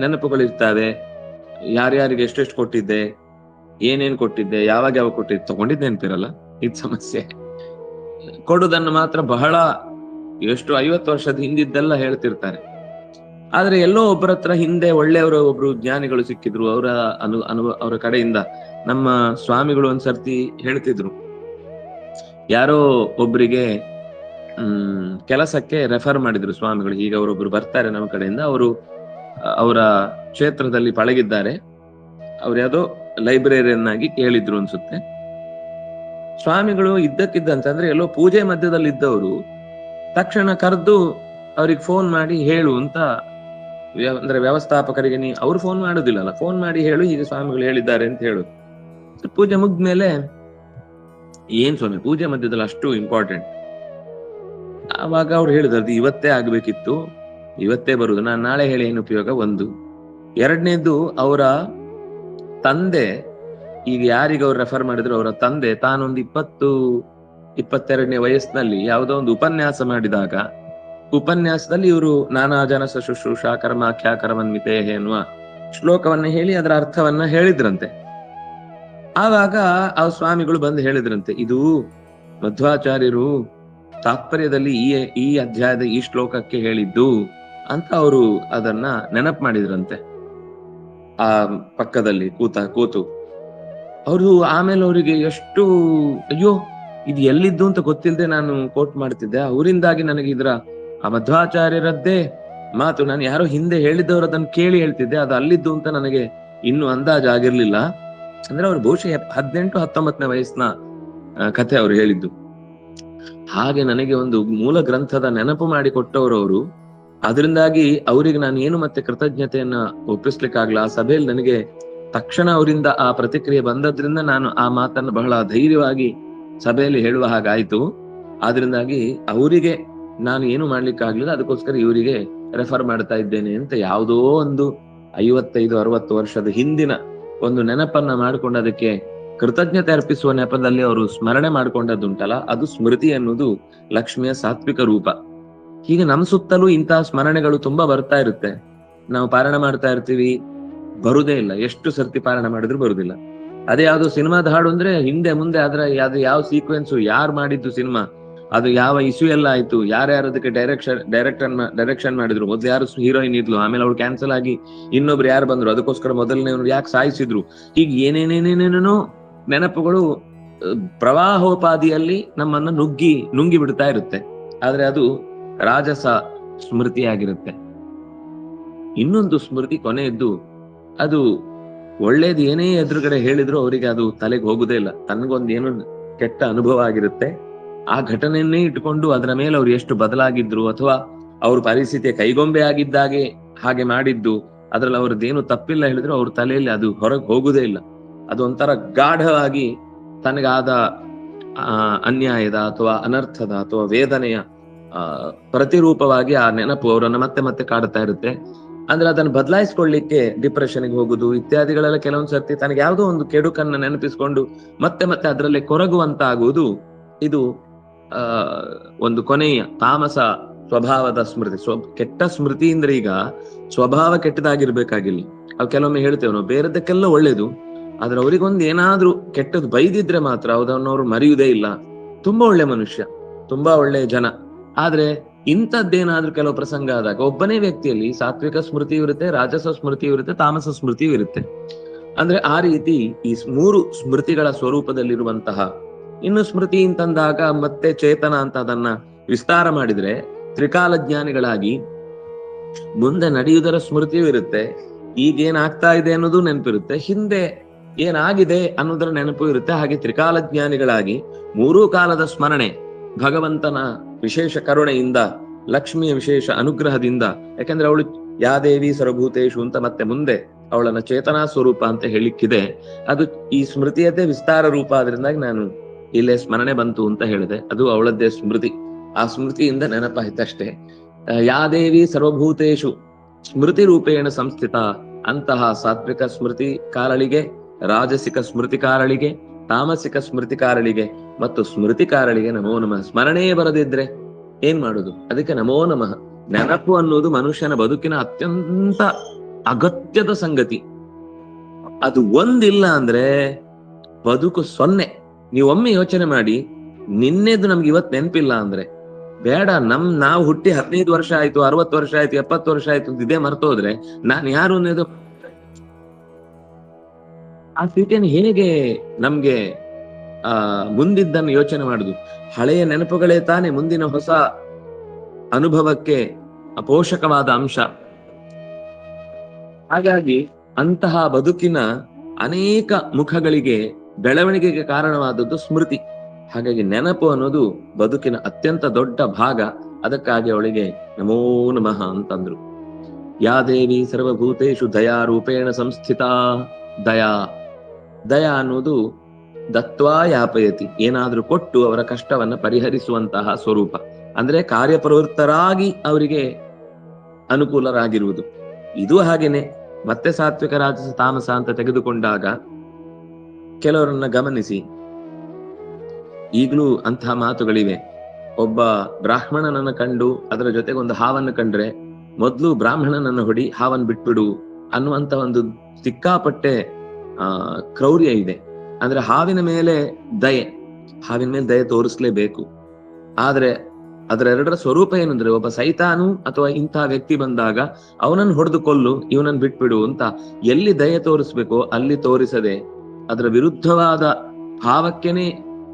ನೆನಪುಗಳಿರ್ತವೆ. ಯಾರ್ಯಾರಿಗೆ ಎಷ್ಟೆಷ್ಟು ಕೊಟ್ಟಿದ್ದೆ, ಏನೇನ್ ಕೊಟ್ಟಿದ್ದೆ, ಯಾವಾಗ ಯಾವಾಗ ಕೊಟ್ಟಿದ್ದೆ, ತಗೊಂಡಿದ್ದೆ ನೆನಪಿರಲ್ಲ. ಇದು ಸಮಸ್ಯೆ. ಕೊಡುದನ್ನು ಮಾತ್ರ ಬಹಳ ಎಷ್ಟು 50 ವರ್ಷದ ಹಿಂದಿದ್ದೆಲ್ಲ ಹೇಳ್ತಿರ್ತಾರೆ. ಆದ್ರೆ ಎಲ್ಲೋ ಒಬ್ಬರ ಹತ್ರ ಹಿಂದೆ ಒಳ್ಳೆಯವರು ಒಬ್ರು ಜ್ಞಾನಿಗಳು ಸಿಕ್ಕಿದ್ರು, ಅವರ ಕಡೆಯಿಂದ. ನಮ್ಮ ಸ್ವಾಮಿಗಳು ಒಂದ್ಸರ್ತಿ ಹೇಳ್ತಿದ್ರು, ಯಾರೋ ಒಬ್ರಿಗೆ ಕೆಲಸಕ್ಕೆ ರೆಫರ್ ಮಾಡಿದ್ರು ಸ್ವಾಮಿಗಳು. ಈಗ ಅವರೊಬ್ರು ಬರ್ತಾರೆ ನಮ್ಮ ಕಡೆಯಿಂದ, ಅವರು ಅವರ ಕ್ಷೇತ್ರದಲ್ಲಿ ಪಳಗಿದ್ದಾರೆ, ಅವ್ರು ಯಾವುದೋ ಲೈಬ್ರರಿಯನ್ ಆಗಿ ಕೇಳಿದ್ರು ಅನ್ಸುತ್ತೆ. ಸ್ವಾಮಿಗಳು ಇದ್ದಕ್ಕಿದ್ದಂತಂದ್ರೆ ಎಲ್ಲೋ ಪೂಜೆ ಮಧ್ಯದಲ್ಲಿ ಇದ್ದವರು ತಕ್ಷಣ ಕರೆದು ಅವ್ರಿಗೆ ಫೋನ್ ಮಾಡಿ ಹೇಳು ಅಂತ, ಅಂದ್ರೆ ವ್ಯವಸ್ಥಾಪಕರಿಗೆ ಅವ್ರು ಫೋನ್ ಮಾಡುದಿಲ್ಲಲ್ಲ, ಫೋನ್ ಮಾಡಿ ಹೇಳು ಹೀಗೆ ಸ್ವಾಮಿಗಳು ಹೇಳಿದ್ದಾರೆ ಅಂತ ಹೇಳು. ಪೂಜೆ ಮುಗ್ದ್ಮೇಲೆ, ಏನ್ ಸ್ವಾಮಿ ಪೂಜೆ ಮಧ್ಯದಲ್ಲಿ ಅಷ್ಟು ಇಂಪಾರ್ಟೆಂಟ್? ಆವಾಗ ಅವ್ರು ಹೇಳಿದ್ರು, ಇವತ್ತೇ ಆಗ್ಬೇಕಿತ್ತು, ಇವತ್ತೇ ಬರುದು, ನಾನು ನಾಳೆ ಹೇಳಿ ಏನು ಉಪಯೋಗ? ಒಂದು. ಎರಡನೇದು, ಅವರ ತಂದೆ, ಈಗ ಯಾರಿಗೆ ಅವ್ರು ರೆಫರ್ ಮಾಡಿದ್ರು ಅವರ ತಂದೆ ತಾನೊಂದು 20-22ನೇ ವಯಸ್ಸಿನಲ್ಲಿ ಯಾವುದೋ ಒಂದು ಉಪನ್ಯಾಸ ಮಾಡಿದಾಗ, ಉಪನ್ಯಾಸದಲ್ಲಿ ಇವರು ನಾನಾ ಜನ ಶುಶ್ರೂಷಾ ಕರ್ಮಾಖ್ಯಾ ಕರ್ಮನ್ವಿತೆ ಎನ್ನುವ ಶ್ಲೋಕವನ್ನ ಹೇಳಿ ಅದರ ಅರ್ಥವನ್ನ ಹೇಳಿದ್ರಂತೆ. ಆವಾಗ ಆ ಸ್ವಾಮಿಗಳು ಬಂದು ಹೇಳಿದ್ರಂತೆ, ಇದು ಮಧ್ವಾಚಾರ್ಯರು ತಾತ್ಪರ್ಯದಲ್ಲಿ ಈ ಅಧ್ಯಾಯದ ಈ ಶ್ಲೋಕಕ್ಕೆ ಹೇಳಿದ್ದು ಅಂತ ಅವರು ಅದನ್ನ ನೆನಪು ಮಾಡಿದ್ರಂತೆ ಆ ಪಕ್ಕದಲ್ಲಿ ಕೂತು. ಅವರು ಆಮೇಲೆ ಅವರಿಗೆ ಎಷ್ಟು ಅಯ್ಯೋ ಇದು ಎಲ್ಲಿದ್ದು ಅಂತ ಗೊತ್ತಿಲ್ಲದೆ ನಾನು ಕೋಟ್ ಮಾಡ್ತಿದ್ದೆ, ಅವರಿಂದಾಗಿ ನನಗೆ ಇದರ ಆ ಮಧ್ವಾಚಾರ್ಯರದ್ದೇ ಮಾತು ನಾನು ಯಾರೋ ಹಿಂದೆ ಹೇಳಿದವರು ಅದನ್ನು ಕೇಳಿ ಹೇಳ್ತಿದ್ದೆ, ಅದು ಅಲ್ಲಿದ್ದು ಅಂತ ನನಗೆ ಇನ್ನು ಅಂದಾಜು ಆಗಿರ್ಲಿಲ್ಲ. ಅಂದ್ರೆ ಅವ್ರು ಬಹುಶಃ 18-19ನೇ ವಯಸ್ಸಿನ ಕಥೆ ಅವ್ರು ಹೇಳಿದ್ದು. ಹಾಗೆ ನನಗೆ ಒಂದು ಮೂಲ ಗ್ರಂಥದ ನೆನಪು ಮಾಡಿ ಕೊಟ್ಟವರು ಅವರು. ಅದರಿಂದಾಗಿ ಅವರಿಗೆ ನಾನು ಏನು ಮತ್ತೆ ಕೃತಜ್ಞತೆಯನ್ನ ಒಪ್ಪಿಸ್ಲಿಕ್ಕಾಗ್ಲ. ಆ ಸಭೆಯಲ್ಲಿ ನನಗೆ ತಕ್ಷಣ ಅವರಿಂದ ಆ ಪ್ರತಿಕ್ರಿಯೆ ಬಂದದ್ರಿಂದ ನಾನು ಆ ಮಾತನ್ನು ಬಹಳ ಧೈರ್ಯವಾಗಿ ಸಭೆಯಲ್ಲಿ ಹೇಳುವ ಹಾಗಾಯ್ತು. ಆದ್ರಿಂದಾಗಿ ಅವರಿಗೆ ನಾನು ಏನು ಮಾಡ್ಲಿಕ್ಕಾಗ್ಲಿಲ್ಲ, ಅದಕ್ಕೋಸ್ಕರ ಇವರಿಗೆ ರೆಫರ್ ಮಾಡ್ತಾ ಇದ್ದೇನೆ ಅಂತ ಯಾವುದೋ ಒಂದು 55-60 ವರ್ಷದ ಹಿಂದಿನ ಒಂದು ನೆನಪನ್ನ ಮಾಡ್ಕೊಂಡು ಅದಕ್ಕೆ ಕೃತಜ್ಞತೆ ಅರ್ಪಿಸುವ ನೆಪದಲ್ಲಿ ಅವರು ಸ್ಮರಣೆ ಮಾಡ್ಕೊಂಡದ್ದುಂಟಲ್ಲ, ಅದು ಸ್ಮೃತಿ ಅನ್ನೋದು ಲಕ್ಷ್ಮಿಯ ಸಾತ್ವಿಕ ರೂಪ. ಹೀಗೆ ನಮ್ಮ ಸುತ್ತಲೂ ಇಂತಹ ಸ್ಮರಣೆಗಳು ತುಂಬಾ ಬರ್ತಾ ಇರುತ್ತೆ. ನಾವು ಪಾರಾಯಣ ಮಾಡ್ತಾ ಇರ್ತೀವಿ, ಬರುದೇ ಇಲ್ಲ, ಎಷ್ಟು ಸರ್ತಿ ಪಾರಾಯಣ ಮಾಡಿದ್ರು ಬರುದಿಲ್ಲ. ಅದೇ ಯಾವ್ದೋ ಸಿನಿಮಾದ ಹಾಡು ಅಂದ್ರೆ ಹಿಂದೆ ಮುಂದೆ ಅದು ಯಾವ ಸೀಕ್ವೆನ್ಸು, ಯಾರು ಮಾಡಿದ್ದು ಸಿನಿಮಾ ಅದು ಯಾವ ಇಶ್ಯೂ ಎಲ್ಲ ಆಯ್ತು, ಯಾರ್ಯಾರು ಅದಕ್ಕೆ ಡೈರೆಕ್ಷನ್ ಮಾಡಿದ್ರು. ಮೊದ್ಲು ಯಾರು ಹೀರೋಯಿನ್ ಇದ್ಲು, ಆಮೇಲೆ ಅವಳು ಕ್ಯಾನ್ಸಲ್ ಆಗಿ ಇನ್ನೊಬ್ರು ಯಾರು ಬಂದ್ರು, ಅದಕ್ಕೋಸ್ಕರ ಮೊದಲನೇವ್ರು ಯಾಕೆ ಸಾಯಿಸಿದ್ರು, ಹೀಗೆ ಏನೇನೇನೇನೇನೇನೋ ನೆನಪುಗಳು ಪ್ರವಾಹೋಪಾದಿಯಲ್ಲಿ ನಮ್ಮನ್ನ ನುಂಗಿ ಬಿಡ್ತಾ ಇರುತ್ತೆ. ಆದ್ರೆ ಅದು ರಾಜಸ ಸ್ಮೃತಿಯಾಗಿರುತ್ತೆ. ಇನ್ನೊಂದು ಸ್ಮೃತಿ ಕೊನೆಯದ್ದು, ಅದು ಒಳ್ಳೇದು ಏನೇ ಎದುರುಗಡೆ ಹೇಳಿದ್ರು ಅವರಿಗೆ ಅದು ತಲೆಗೆ ಹೋಗುದೇ ಇಲ್ಲ. ತನಗೊಂದೇನು ಕೆಟ್ಟ ಅನುಭವ ಆಗಿರುತ್ತೆ, ಆ ಘಟನೆಯನ್ನೇ ಇಟ್ಕೊಂಡು ಅದರ ಮೇಲೆ ಅವ್ರು ಎಷ್ಟು ಬದಲಾಗಿದ್ರು, ಅಥವಾ ಅವ್ರ ಪರಿಸ್ಥಿತಿಯ ಕೈಗೊಂಬೆ ಆಗಿದ್ದಾಗೆ ಹಾಗೆ ಮಾಡಿದ್ದು, ಅದ್ರಲ್ಲಿ ಅವ್ರದ್ದೇನು ತಪ್ಪಿಲ್ಲ ಹೇಳಿದ್ರು ಅವ್ರ ತಲೆಯಲ್ಲಿ ಅದು ಹೊರಗೆ ಹೋಗುದೇ ಇಲ್ಲ. ಅದೊಂಥರ ಗಾಢವಾಗಿ ತನಗಾದ ಅನ್ಯಾಯದ ಅಥವಾ ಅನರ್ಥದ ಅಥವಾ ವೇದನೆಯ ಪ್ರತಿರೂಪವಾಗಿ ಆ ನೆನಪು ಅವರನ್ನ ಮತ್ತೆ ಮತ್ತೆ ಕಾಡ್ತಾ ಇರುತ್ತೆ. ಅಂದ್ರೆ ಅದನ್ನು ಬದಲಾಯಿಸ್ಕೊಳ್ಳಿಕ್ಕೆ ಡಿಪ್ರೆಷನ್ಗೆ ಹೋಗುದು ಇತ್ಯಾದಿಗಳೆಲ್ಲ ಕೆಲವೊಂದ್ ಸರ್ತಿ ತನಗೆ ಯಾವುದೋ ಒಂದು ಕೆಡುಕನ್ನ ನೆನಪಿಸ್ಕೊಂಡು ಮತ್ತೆ ಮತ್ತೆ ಅದರಲ್ಲಿ ಕೊರಗುವಂತ ಆಗುವುದು. ಇದು ಒಂದು ಕೊನೆಯ ತಾಮಸ ಸ್ವಭಾವದ ಸ್ಮೃತಿ. ಕೆಟ್ಟ ಸ್ಮೃತಿ ಅಂದ್ರೆ ಈಗ ಸ್ವಭಾವ ಕೆಟ್ಟದಾಗಿರ್ಬೇಕಾಗಿಲ್ಲ. ಅವು ಕೆಲವೊಮ್ಮೆ ಹೇಳ್ತೇವೆ ನಾವು ಬೇರೆದಕ್ಕೆಲ್ಲ ಒಳ್ಳೇದು, ಆದ್ರೆ ಅವ್ರಿಗೊಂದು ಏನಾದ್ರೂ ಕೆಟ್ಟದ್ದು ಬೈದಿದ್ರೆ ಮಾತ್ರ ಅದನ್ನವ್ರು ಮರೆಯುವುದೇ ಇಲ್ಲ. ತುಂಬಾ ಒಳ್ಳೆ ಮನುಷ್ಯ, ತುಂಬಾ ಒಳ್ಳೆ ಜನ, ಆದ್ರೆ ಇಂಥದ್ದೇನಾದ್ರೂ ಕೆಲವು ಪ್ರಸಂಗ ಆದಾಗ ಒಬ್ಬನೇ ವ್ಯಕ್ತಿಯಲ್ಲಿ ಸಾತ್ವಿಕ ಸ್ಮೃತಿ ಇರುತ್ತೆ, ರಾಜಸ ಸ್ಮೃತಿ ಇರುತ್ತೆ, ತಾಮಸ ಸ್ಮೃತಿಯೂ ಇರುತ್ತೆ. ಅಂದ್ರೆ ಆ ರೀತಿ ಈ 3 ಸ್ಮೃತಿಗಳ ಸ್ವರೂಪದಲ್ಲಿರುವಂತಹ, ಇನ್ನು ಸ್ಮೃತಿ ಅಂತಂದಾಗ ಮತ್ತೆ ಚೇತನ ಅಂತ ಅದನ್ನ ವಿಸ್ತಾರ ಮಾಡಿದ್ರೆ ತ್ರಿಕಾಲ ಜ್ಞಾನಿಗಳಾಗಿ ಮುಂದೆ ನಡೆಯುವುದರ ಸ್ಮೃತಿಯೂ ಇರುತ್ತೆ, ಈಗೇನಾಗ್ತಾ ಇದೆ ಅನ್ನೋದು ನೆನಪಿರುತ್ತೆ, ಹಿಂದೆ ಏನಾಗಿದೆ ಅನ್ನೋದರ ನೆನಪು ಇರುತ್ತೆ. ಹಾಗೆ ತ್ರಿಕಾಲ ಜ್ಞಾನಿಗಳಾಗಿ 3 ಕಾಲದ ಸ್ಮರಣೆ, ಭಗವಂತನ ವಿಶೇಷ ಕರುಣೆಯಿಂದ, ಲಕ್ಷ್ಮಿಯ ವಿಶೇಷ ಅನುಗ್ರಹದಿಂದ, ಯಾಕಂದ್ರೆ ಅವಳು ಯಾದೇವಿ ಸರ್ವಭೂತೇಶು ಅಂತ ಮತ್ತೆ ಮುಂದೆ ಅವಳನ್ನ ಚೇತನಾ ಸ್ವರೂಪ ಅಂತ ಹೇಳಿಕ್ಕಿದೆ. ಅದು ಈ ಸ್ಮೃತಿಯದ್ದೇ ವಿಸ್ತಾರ ರೂಪ, ಆದ್ರಿಂದಾಗಿ ನಾನು ಇಲ್ಲೇ ಸ್ಮರಣೆ ಬಂತು ಅಂತ ಹೇಳಿದೆ. ಅದು ಅವಳದ್ದೇ ಸ್ಮೃತಿ, ಆ ಸ್ಮೃತಿಯಿಂದ ನೆನಪಾಯ್ತಷ್ಟೇ. ಯಾದೇವಿ ಸರ್ವಭೂತೇಶು ಸ್ಮೃತಿ ರೂಪೇಣ ಸಂಸ್ಥಿತ ಅಂತಹ ಸಾತ್ವಿಕ ಸ್ಮೃತಿ ಕಾರಳಿಗೆ, ರಾಜಸಿಕ ಸ್ಮೃತಿ ಕಾರಳಿಗೆ, ತಾಮಸಿಕ ಸ್ಮೃತಿ ಕಾರಳಿಗೆ ಮತ್ತು ಸ್ಮೃತಿ ಕಾರಳಿಗೆ ನಮೋ ನಮಃ. ಸ್ಮರಣೆಯೇ ಬರದಿದ್ರೆ ಏನ್ ಮಾಡುದು? ಅದಕ್ಕೆ ನಮೋ ನಮಃ. ನೆನಪು ಅನ್ನೋದು ಮನುಷ್ಯನ ಬದುಕಿನ ಅತ್ಯಂತ ಅಗತ್ಯದ ಸಂಗತಿ. ಅದು ಒಂದಿಲ್ಲ ಅಂದ್ರೆ ಬದುಕು 0. ನೀವೊಮ್ಮೆ ಯೋಚನೆ ಮಾಡಿ, ನಿನ್ನೆದು ನಮ್ಗೆ ಇವತ್ ನೆನಪಿಲ್ಲ ಅಂದ್ರೆ ಬೇಡ. ನಾವು ಹುಟ್ಟಿ 15 ವರ್ಷ ಆಯ್ತು, 60 ವರ್ಷ ಆಯ್ತು, 70 ವರ್ಷ ಆಯ್ತು, ಇದೇ ಮರ್ತೋದ್ರೆ ನಾನು ಯಾರು ಅನ್ನೋದು, ಆ ಸ್ಥಿತಿಯನ್ನು ಹೇಗೆ ನಮ್ಗೆ ಮುಂದಿದ್ದನ್ನು ಯೋಚನೆ ಮಾಡುದು? ಹಳೆಯ ನೆನಪುಗಳೇ ತಾನೇ ಮುಂದಿನ ಹೊಸ ಅನುಭವಕ್ಕೆ ಪೋಷಕವಾದ ಅಂಶ. ಹಾಗಾಗಿ ಅಂತಹ ಬದುಕಿನ ಅನೇಕ ಮುಖಗಳಿಗೆ, ಬೆಳವಣಿಗೆಗೆ ಕಾರಣವಾದದ್ದು ಸ್ಮೃತಿ. ಹಾಗಾಗಿ ನೆನಪು ಅನ್ನೋದು ಬದುಕಿನ ಅತ್ಯಂತ ದೊಡ್ಡ ಭಾಗ. ಅದಕ್ಕಾಗಿ ಅವಳಿಗೆ ನಮೋ ನಮಃ ಅಂತಂದ್ರು. ಯಾ ದೇವಿ ಸರ್ವಭೂತೇಶು ದಯಾ ರೂಪೇಣ ಸಂಸ್ಥಿತ. ದಯಾ ಅನ್ನೋದು ದತ್ವಾ ಯಾಪಯತಿ, ಏನಾದ್ರೂ ಕೊಟ್ಟು ಅವರ ಕಷ್ಟವನ್ನ ಪರಿಹರಿಸುವಂತಹ ಸ್ವರೂಪ. ಅಂದ್ರೆ ಕಾರ್ಯಪ್ರವೃತ್ತರಾಗಿ ಅವರಿಗೆ ಅನುಕೂಲರಾಗಿರುವುದು. ಇದು ಹಾಗೇನೆ. ಮತ್ತೆ ಸಾತ್ವಿಕ ರಾಜಸ ತಾಮಸ ಅಂತ ತೆಗೆದುಕೊಂಡಾಗ ಕೆಲವರನ್ನ ಗಮನಿಸಿ, ಈಗಲೂ ಅಂತಹ ಮಾತುಗಳಿವೆ. ಒಬ್ಬ ಬ್ರಾಹ್ಮಣನನ್ನ ಕಂಡು ಅದರ ಜೊತೆಗೆ ಒಂದು ಹಾವನ್ನು ಕಂಡ್ರೆ ಮೊದ್ಲು ಬ್ರಾಹ್ಮಣನನ್ನ ಹೊಡಿ, ಹಾವನ್ನು ಬಿಟ್ಬಿಡು ಅನ್ನುವಂತ ಒಂದು ಸಿಕ್ಕಾಪಟ್ಟೆ ಕ್ರೌರ್ಯ ಇದೆ. ಅಂದ್ರೆ ಹಾವಿನ ಮೇಲೆ ದಯೆ ತೋರಿಸ್ಲೇಬೇಕು. ಆದ್ರೆ ಅದರೆರಡರ ಸ್ವರೂಪ ಏನಂದ್ರೆ, ಒಬ್ಬ ಸೈತಾನು ಅಥವಾ ಇಂತಹ ವ್ಯಕ್ತಿ ಬಂದಾಗ ಅವನನ್ನು ಹೊಡೆದು ಕೊಲ್ಲು, ಇವನನ್ನು ಬಿಟ್ಬಿಡು ಅಂತ ಎಲ್ಲಿ ದಯೆ ತೋರಿಸ್ಬೇಕೋ ಅಲ್ಲಿ ತೋರಿಸದೆ ಅದರ ವಿರುದ್ಧವಾದ ಭಾವಕ್ಕೆನೆ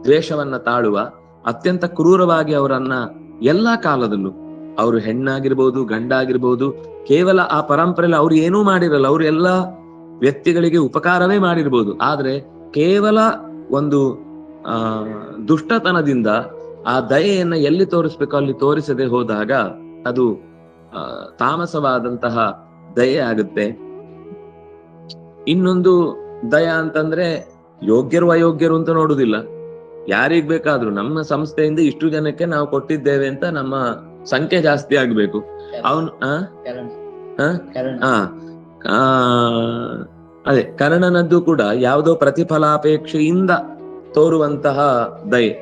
ದ್ವೇಷವನ್ನ ತಾಳುವ, ಅತ್ಯಂತ ಕ್ರೂರವಾಗಿ ಅವರನ್ನ ಎಲ್ಲಾ ಕಾಲದಲ್ಲೂ, ಅವರು ಹೆಣ್ಣಾಗಿರ್ಬೋದು ಗಂಡಾಗಿರ್ಬೋದು, ಕೇವಲ ಆ ಪರಂಪರೆಯಲ್ಲಿ ಅವ್ರು ಏನೂ ಮಾಡಿರಲ್ಲ, ಅವ್ರು ಎಲ್ಲಾ ವ್ಯಕ್ತಿಗಳಿಗೆ ಉಪಕಾರವೇ ಮಾಡಿರ್ಬೋದು, ಆದ್ರೆ ಕೇವಲ ಒಂದು ದುಷ್ಟತನದಿಂದ ಆ ದಯೆಯನ್ನ ಎಲ್ಲಿ ತೋರಿಸ್ಬೇಕೋ ಅಲ್ಲಿ ತೋರಿಸದೆ ಹೋದಾಗ ಅದು ತಾಮಸವಾದಂತಹ ದಯೆ ಆಗುತ್ತೆ. ಇನ್ನೊಂದು ದಯ ಅಂತಂದ್ರೆ ಯೋಗ್ಯರು ಅಯೋಗ್ಯರು ಅಂತ ನೋಡುದಿಲ್ಲ. ಯಾರಿಗ್ ಬೇಕಾದ್ರೂ ನಮ್ಮ ಸಂಸ್ಥೆಯಿಂದ ಇಷ್ಟು ಜನಕ್ಕೆ ನಾವು ಕೊಟ್ಟಿದ್ದೇವೆ ಅಂತ ನಮ್ಮ ಸಂಖ್ಯೆ ಜಾಸ್ತಿ ಆಗ್ಬೇಕು. ಅವನು ಅದೇ ಕರ್ಣನದ್ದು ಕೂಡ ಯಾವುದೋ ಪ್ರತಿಫಲಾಪೇಕ್ಷೆಯಿಂದ ತೋರುವಂತಹ ದಯೆ.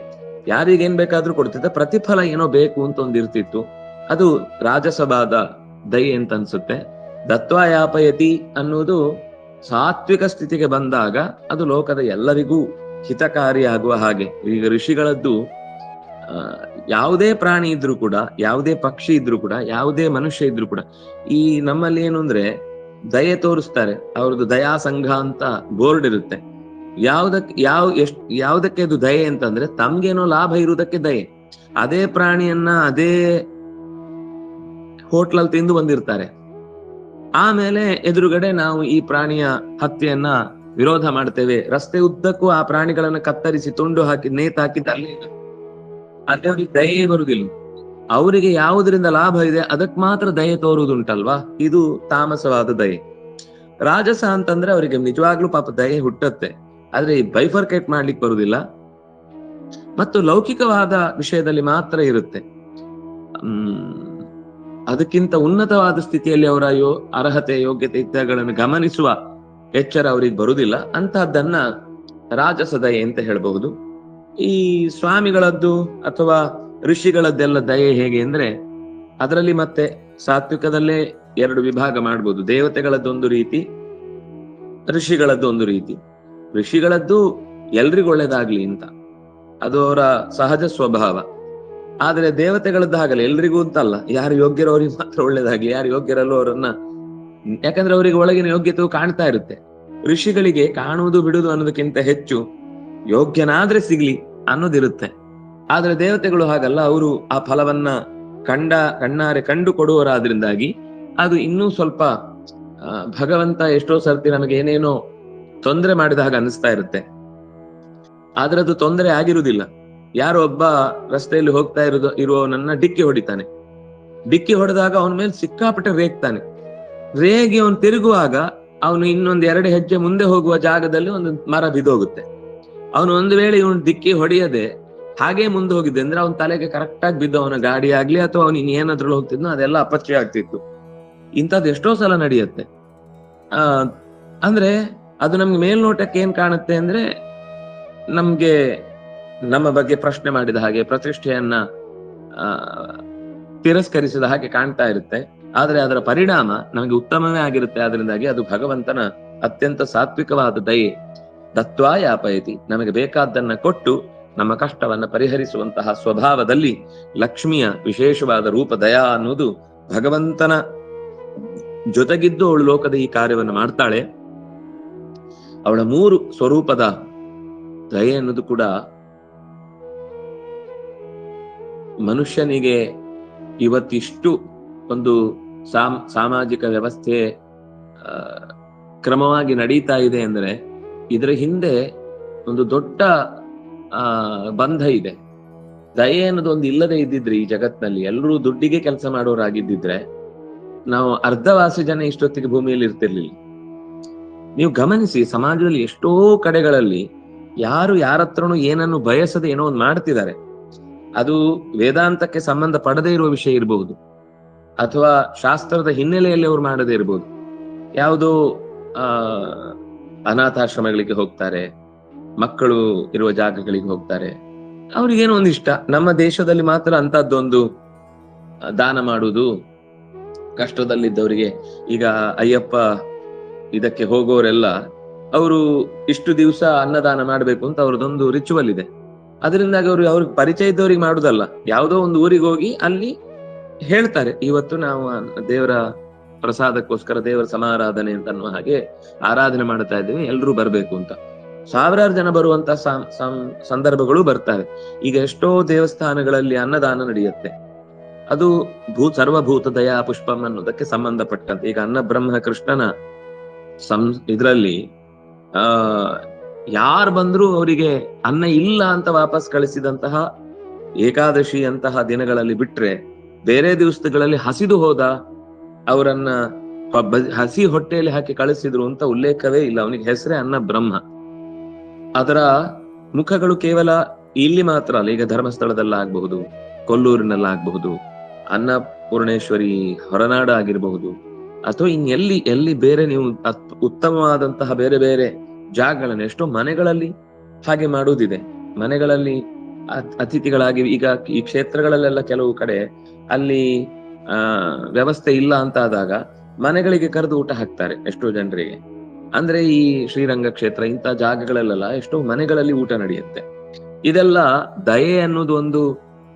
ಯಾರಿಗೇನ್ ಬೇಕಾದ್ರೂ ಕೊಡ್ತಿದ್ದ, ಪ್ರತಿಫಲ ಏನೋ ಬೇಕು ಅಂತ ಒಂದಿರ್ತಿತ್ತು. ಅದು ರಾಜಸಭಾದ ದಯೆ ಅಂತ ಅನ್ಸುತ್ತೆ. ದತ್ವಾಯಾಪಯತಿ ಅನ್ನುವುದು ಸಾತ್ವಿಕ ಸ್ಥಿತಿಗೆ ಬಂದಾಗ ಅದು ಲೋಕದ ಎಲ್ಲರಿಗೂ ಹಿತಕಾರಿ ಆಗುವ ಹಾಗೆ. ಈಗ ಋಷಿಗಳದ್ದು ಯಾವುದೇ ಪ್ರಾಣಿ ಇದ್ರೂ ಕೂಡ, ಯಾವುದೇ ಪಕ್ಷಿ ಇದ್ರೂ ಕೂಡ, ಯಾವುದೇ ಮನುಷ್ಯ ಇದ್ರೂ ಕೂಡ, ಈ ನಮ್ಮಲ್ಲಿ ಏನು ಅಂದ್ರೆ ದಯೆ ತೋರಿಸ್ತಾರೆ. ಅವ್ರದ್ದು ದಯಾ ಸಂಘ ಅಂತ ಬೋರ್ಡ್ ಇರುತ್ತೆ. ಯಾವುದಕ್ಕೆ ಅದು ದಯೆ ಅಂತಂದ್ರೆ ತಮ್ಗೇನೋ ಲಾಭ ಇರುವುದಕ್ಕೆ ದಯೆ. ಅದೇ ಪ್ರಾಣಿಯನ್ನ ಅದೇ ಹೋಟ್ಲಲ್ಲಿ ತಿಂದು ಬಂದಿರ್ತಾರೆ, ಆಮೇಲೆ ಎದುರುಗಡೆ ನಾವು ಈ ಪ್ರಾಣಿಯ ಹತ್ಯೆಯನ್ನ ವಿರೋಧ ಮಾಡ್ತೇವೆ, ರಸ್ತೆ ಉದ್ದಕ್ಕೂ ಆ ಪ್ರಾಣಿಗಳನ್ನ ಕತ್ತರಿಸಿ ತುಂಡು ಹಾಕಿ ನೇತಾಕಿದಲ್ಲಿ ಅದೇ ಅವ್ರಿಗೆ ದಯೆ ಬರುವುದಿಲ್ಲ. ಅವರಿಗೆ ಯಾವುದರಿಂದ ಲಾಭ ಇದೆ ಅದಕ್ಕೆ ಮಾತ್ರ ದಯೆ ತೋರುವುದುಂಟಲ್ವಾ, ಇದು ತಾಮಸವಾದ ದಯೆ. ರಾಜಸ ಅಂತಂದ್ರೆ ಅವರಿಗೆ ನಿಜವಾಗ್ಲೂ ಪಾಪ ದಯೆ ಹುಟ್ಟತ್ತೆ, ಆದ್ರೆ ಬೈಫರ್ಕೇಟ್ ಮಾಡ್ಲಿಕ್ಕೆ ಬರುವುದಿಲ್ಲ ಮತ್ತು ಲೌಕಿಕವಾದ ವಿಷಯದಲ್ಲಿ ಮಾತ್ರ ಇರುತ್ತೆ. ಅದಕ್ಕಿಂತ ಉನ್ನತವಾದ ಸ್ಥಿತಿಯಲ್ಲಿ ಅವರ ಅರ್ಹತೆ, ಯೋಗ್ಯತೆ ಇತ್ಯಾದಿಗಳನ್ನು ಗಮನಿಸುವ ಎಚ್ಚರ ಅವ್ರಿಗೆ ಬರುವುದಿಲ್ಲ. ಅಂತಹದ್ದನ್ನ ರಾಜಸ ದಯೆ ಅಂತ ಹೇಳಬಹುದು. ಈ ಸ್ವಾಮಿಗಳದ್ದು ಅಥವಾ ಋಷಿಗಳದ್ದೆಲ್ಲ ದಯೆ ಹೇಗೆ ಅಂದ್ರೆ, ಅದರಲ್ಲಿ ಮತ್ತೆ ಸಾತ್ವಿಕದಲ್ಲೇ 2 ವಿಭಾಗ ಮಾಡ್ಬೋದು. ದೇವತೆಗಳದ್ದೊಂದು ರೀತಿ, ಋಷಿಗಳದ್ದು ಒಂದು ರೀತಿ. ಋಷಿಗಳದ್ದು ಎಲ್ರಿಗೂ ಒಳ್ಳೇದಾಗ್ಲಿ ಅಂತ, ಅದು ಅವರ ಸಹಜ ಸ್ವಭಾವ. ಆದ್ರೆ ದೇವತೆಗಳದ್ದು ಹಾಗಲ್ಲ, ಎಲ್ರಿಗೂ ಅಂತಲ್ಲ, ಯಾರು ಯೋಗ್ಯರೋ ಅವ್ರಿಗೆ ಮಾತ್ರ ಒಳ್ಳೇದಾಗ್ಲಿ, ಯಾರು ಯೋಗ್ಯರಲ್ಲೋ ಅವರನ್ನ, ಯಾಕಂದ್ರೆ ಅವರಿಗೆ ಒಳಗಿನ ಯೋಗ್ಯತೆಯು ಕಾಣ್ತಾ ಇರುತ್ತೆ. ಋಷಿಗಳಿಗೆ ಕಾಣುವುದು ಬಿಡುವುದು ಅನ್ನೋದಕ್ಕಿಂತ ಹೆಚ್ಚು ಯೋಗ್ಯನಾದ್ರೆ ಸಿಗ್ಲಿ ಅನ್ನೋದಿರುತ್ತೆ. ಆದ್ರೆ ದೇವತೆಗಳು ಹಾಗಲ್ಲ, ಅವರು ಆ ಫಲವನ್ನ ಕಣ್ಣಾರೆ ಕಂಡು ಕೊಡುವರಾದ್ರಿಂದಾಗಿ ಅದು ಇನ್ನೂ ಸ್ವಲ್ಪ ಭಗವಂತ ಎಷ್ಟೋ ಸರ್ತಿ ನಮಗೆ ಏನೇನೋ ತೊಂದರೆ ಮಾಡಿದ ಹಾಗೆ ಅನಿಸ್ತಾ ಇರುತ್ತೆ, ಆದ್ರೆ ಅದು ತೊಂದರೆ ಆಗಿರುವುದಿಲ್ಲ. ಯಾರೋ ಒಬ್ಬ ರಸ್ತೆಯಲ್ಲಿ ಹೋಗ್ತಾ ಇರುವವನನ್ನ ಡಿಕ್ಕಿ ಹೊಡಿತಾನೆ, ಡಿಕ್ಕಿ ಹೊಡೆದಾಗ ಅವನ ಮೇಲೆ ಸಿಕ್ಕಾಪಟ್ಟೆ ರೇಗ್ತಾನೆ. ರೇಗಿ ಅವನು ತಿರುಗುವಾಗ ಅವನು ಇನ್ನೊಂದು 2 ಹೆಜ್ಜೆ ಮುಂದೆ ಹೋಗುವ ಜಾಗದಲ್ಲಿ ಒಂದು ಮರ ಬಿದ್ದೋಗುತ್ತೆ. ಅವನು ಒಂದು ವೇಳೆ ಇವನು ಡಿಕ್ಕಿ ಹೊಡೆಯದೆ ಹಾಗೆ ಮುಂದೆ ಹೋಗಿದ್ದೆ ಅಂದ್ರೆ ಅವನ ತಲೆಗೆ ಕರೆಕ್ಟ್ ಆಗಿ ಬಿದ್ದು ಅವನ ಗಾಡಿ ಆಗ್ಲಿ ಅಥವಾ ಅವನು ಇನ್ನೇನಾದ್ರೂ ಹೋಗ್ತಿದ್ನೋ ಅದೆಲ್ಲ ಅಪಚಯ ಆಗ್ತಿತ್ತು. ಇಂಥದ್ದು ಎಷ್ಟೋ ಸಲ ನಡೆಯುತ್ತೆ. ಅಂದ್ರೆ ಅದು ನಮ್ಗೆ ಮೇಲ್ನೋಟಕ್ಕೆ ಏನ್ ಕಾಣುತ್ತೆ ಅಂದ್ರೆ, ನಮ್ಗೆ ನಮ್ಮ ಬಗ್ಗೆ ಪ್ರಶ್ನೆ ಮಾಡಿದ ಹಾಗೆ, ಪ್ರತಿಷ್ಠೆಯನ್ನ ತಿರಸ್ಕರಿಸಿದ ಹಾಗೆ ಕಾಣ್ತಾ ಇರುತ್ತೆ. ಆದ್ರೆ ಅದರ ಪರಿಣಾಮ ನಮಗೆ ಉತ್ತಮವೇ ಆಗಿರುತ್ತೆ. ಆದ್ರಿಂದಾಗಿ ಅದು ಭಗವಂತನ ಅತ್ಯಂತ ಸಾತ್ವಿಕವಾದ ದಯೆ. ದತ್ವಾ ಯಾಪಯತಿ, ನಮಗೆ ಬೇಕಾದ್ದನ್ನ ಕೊಟ್ಟು ನಮ್ಮ ಕಷ್ಟವನ್ನ ಪರಿಹರಿಸುವಂತಹ ಸ್ವಭಾವದಲ್ಲಿ ಲಕ್ಷ್ಮಿಯ ವಿಶೇಷವಾದ ರೂಪ ದಯಾ ಅನ್ನುವುದು ಭಗವಂತನ ಜೊತೆಗಿದ್ದು ಅವಳು ಲೋಕದ ಈ ಕಾರ್ಯವನ್ನು ಮಾಡ್ತಾಳೆ. ಅವಳ 3 ಸ್ವರೂಪದ ದಯೆ ಅನ್ನೋದು ಕೂಡ ಮನುಷ್ಯನಿಗೆ ಇವತ್ತಿಷ್ಟು ಒಂದು ಸಾಮಾಜಿಕ ವ್ಯವಸ್ಥೆ ಕ್ರಮವಾಗಿ ನಡೀತಾ ಇದೆ ಅಂದ್ರೆ ಇದರ ಹಿಂದೆ ಒಂದು ದೊಡ್ಡ ಬಂಧ ಇದೆ. ದಯೆ ಅನ್ನೋದು ಒಂದು ಇಲ್ಲದೆ ಇದ್ದಿದ್ರೆ ಈ ಜಗತ್ನಲ್ಲಿ ಎಲ್ಲರೂ ದುಡ್ಡಿಗೆ ಕೆಲಸ ಮಾಡೋರಾಗಿದ್ದಿದ್ರೆ ನಾವು ಅರ್ಧವಾಸಿ ಜನ ಇಷ್ಟೊತ್ತಿಗೆ ಭೂಮಿಯಲ್ಲಿ ಇರ್ತಿರ್ಲಿಲ್ಲ. ನೀವು ಗಮನಿಸಿ, ಸಮಾಜದಲ್ಲಿ ಎಷ್ಟೋ ಕಡೆಗಳಲ್ಲಿ ಯಾರು ಯಾರತ್ರನೂ ಏನನ್ನು ಬಯಸದೆ ಏನೋ ಒಂದು ಮಾಡ್ತಿದ್ದಾರೆ. ಅದು ವೇದಾಂತಕ್ಕೆ ಸಂಬಂಧ ಪಡದೇ ಇರುವ ವಿಷಯ ಇರಬಹುದು, ಅಥವಾ ಶಾಸ್ತ್ರದ ಹಿನ್ನೆಲೆಯಲ್ಲಿ ಅವ್ರು ಮಾಡದೇ ಇರಬಹುದು. ಯಾವುದೋ ಅನಾಥಾಶ್ರಮಗಳಿಗೆ ಹೋಗ್ತಾರೆ, ಮಕ್ಕಳು ಇರುವ ಜಾಗಗಳಿಗೆ ಹೋಗ್ತಾರೆ, ಅವ್ರಿಗೇನೋ ಒಂದಿಷ್ಟ. ನಮ್ಮ ದೇಶದಲ್ಲಿ ಮಾತ್ರ ಅಂತದ್ದೊಂದು ದಾನ ಮಾಡುವುದು, ಕಷ್ಟದಲ್ಲಿದ್ದವರಿಗೆ. ಈಗ ಅಯ್ಯಪ್ಪ ಇದಕ್ಕೆ ಹೋಗೋರೆಲ್ಲ ಅವರು ಇಷ್ಟು ದಿವಸ ಅನ್ನದಾನ ಮಾಡ್ಬೇಕು ಅಂತ ಅವ್ರದೊಂದು ರಿಚುವಲ್ ಇದೆ. ಅದರಿಂದಾಗಿ ಅವ್ರಿಗೆ ಪರಿಚಯ ಇದ್ದವ್ರಿಗೆ ಮಾಡುದಲ್ಲ, ಯಾವುದೋ ಒಂದು ಊರಿಗೆ ಹೋಗಿ ಅಲ್ಲಿ ಹೇಳ್ತಾರೆ, ಇವತ್ತು ನಾವು ದೇವರ ಪ್ರಸಾದಕ್ಕೋಸ್ಕರ ದೇವರ ಸಮಾರಾಧನೆ ಅಂತ ಅನ್ನುವ ಹಾಗೆ ಆರಾಧನೆ ಮಾಡ್ತಾ ಇದ್ದೇವೆ, ಎಲ್ರೂ ಬರ್ಬೇಕು ಅಂತ. 1000 ಜನ ಬರುವಂತ ಸಂದರ್ಭಗಳು ಬರ್ತಾರೆ. ಈಗ ಎಷ್ಟೋ ದೇವಸ್ಥಾನಗಳಲ್ಲಿ ಅನ್ನದಾನ ನಡೆಯುತ್ತೆ. ಅದು ಸರ್ವಭೂತ ದಯಾ ಪುಷ್ಪಂ ಅನ್ನೋದಕ್ಕೆ ಸಂಬಂಧಪಟ್ಟಂತೆ. ಈಗ ಅನ್ನ ಬ್ರಹ್ಮ ಕೃಷ್ಣನ ಇದ್ರಲ್ಲಿ ಯಾರು ಬಂದ್ರು ಅವರಿಗೆ ಅನ್ನ ಇಲ್ಲ ಅಂತ ವಾಪಸ್ ಕಳಿಸಿದಂತಹ ಏಕಾದಶಿ ಅಂತಹ ದಿನಗಳಲ್ಲಿ ಬಿಟ್ರೆ, ಬೇರೆ ದಿವಸಗಳಲ್ಲಿ ಹಸಿದು ಹೋದ ಅವರನ್ನ ಹಸಿ ಹೊಟ್ಟೆಯಲ್ಲಿ ಹಾಕಿ ಕಳಿಸಿದ್ರು ಅಂತ ಉಲ್ಲೇಖವೇ ಇಲ್ಲ. ಅವನಿಗೆ ಹೆಸರೇ ಅನ್ನ ಬ್ರಹ್ಮ. ಅದರ ಮುಖಗಳು ಕೇವಲ ಇಲ್ಲಿ ಮಾತ್ರ ಅಲ್ಲ, ಈಗ ಧರ್ಮಸ್ಥಳದಲ್ಲಾಗಬಹುದು, ಕೊಲ್ಲೂರಿನಲ್ಲಾಗಬಹುದು, ಅನ್ನಪೂರ್ಣೇಶ್ವರಿ ಹೊರನಾಡು ಆಗಿರಬಹುದು, ಅಥವಾ ಎಲ್ಲಿ ಬೇರೆ ನೀವು ಉತ್ತಮವಾದಂತಹ ಬೇರೆ ಬೇರೆ ಜಾಗಗಳನ್ನು ಎಷ್ಟೋ ಮನೆಗಳಲ್ಲಿ ಹಾಗೆ ಮಾಡುವುದಿದೆ. ಮನೆಗಳಲ್ಲಿ ಅತಿಥಿಗಳಾಗಿ, ಈಗ ಈ ಕ್ಷೇತ್ರಗಳಲ್ಲೆಲ್ಲ ಕೆಲವು ಕಡೆ ಅಲ್ಲಿ ವ್ಯವಸ್ಥೆ ಇಲ್ಲ ಅಂತ ಆದಾಗ ಮನೆಗಳಿಗೆ ಕರೆದು ಊಟ ಹಾಕ್ತಾರೆ ಎಷ್ಟೋ ಜನರಿಗೆ. ಅಂದ್ರೆ ಈ ಶ್ರೀರಂಗ ಕ್ಷೇತ್ರ ಇಂಥ ಜಾಗಗಳಲ್ಲೆಲ್ಲ ಎಷ್ಟೋ ಮನೆಗಳಲ್ಲಿ ಊಟ ನಡೆಯುತ್ತೆ. ಇದೆಲ್ಲ ದಯೆ ಅನ್ನೋದು ಒಂದು